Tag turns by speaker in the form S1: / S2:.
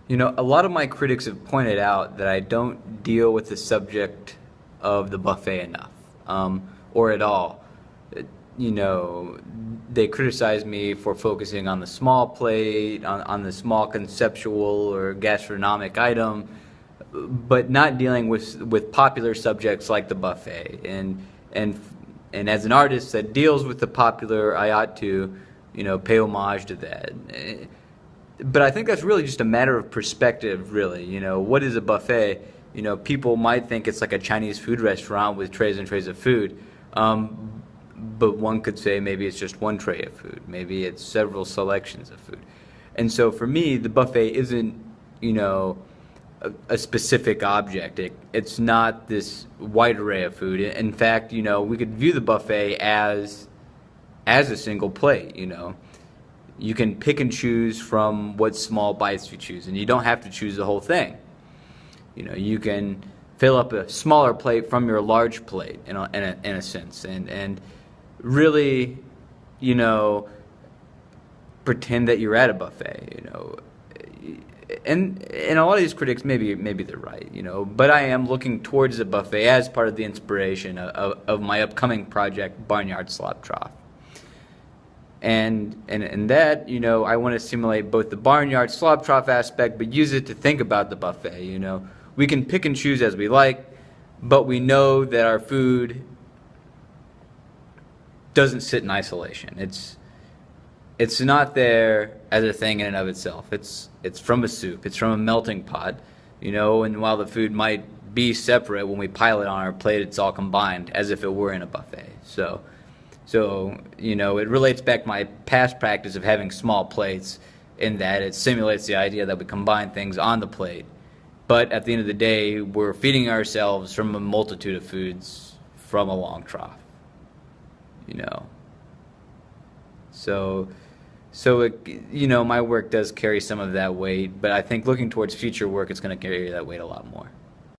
S1: You know, a lot of my critics have pointed out that I don't deal with the subject of the buffet enough, or at all. Uh, You know, they criticize me for focusing on the small plate, on the small conceptual or gastronomic item, but not dealing with popular subjects like the buffet. And and as an artist that deals with the popular, I ought to, pay homage to that. But I think that's really just a matter of perspective, really. What is a buffet? People might think it's like a Chinese food restaurant with trays and trays of food. But one could say maybe it's just one tray of food. Maybe it's several selections of food. And so for me, the buffet isn't, a specific object. It's not this wide array of food. In fact, we could view the buffet as a single plate. You can pick and choose from what small bites you choose, and you don't have to choose the whole thing. You can fill up a smaller plate from your large plate in a sense, and really, pretend that you're at a buffet. And a lot of these critics, maybe they're right, but I am looking towards the buffet as part of the inspiration of my upcoming project, Barnyard Slop Trough. And that, I want to simulate both the barnyard slop trough aspect, but use it to think about the buffet. We can pick and choose as we like, but we know that our food doesn't sit in isolation. It's not there as a thing in and of itself. It's from a soup. It's from a melting pot. And while the food might be separate, when we pile it on our plate, it's all combined as if it were in a buffet. So, it relates back to my past practice of having small plates in that it simulates the idea that we combine things on the plate. But at the end of the day, we're feeding ourselves from a multitude of foods from a long trough. So my work does carry some of that weight, but I think looking towards future work, it's going to carry that weight a lot more.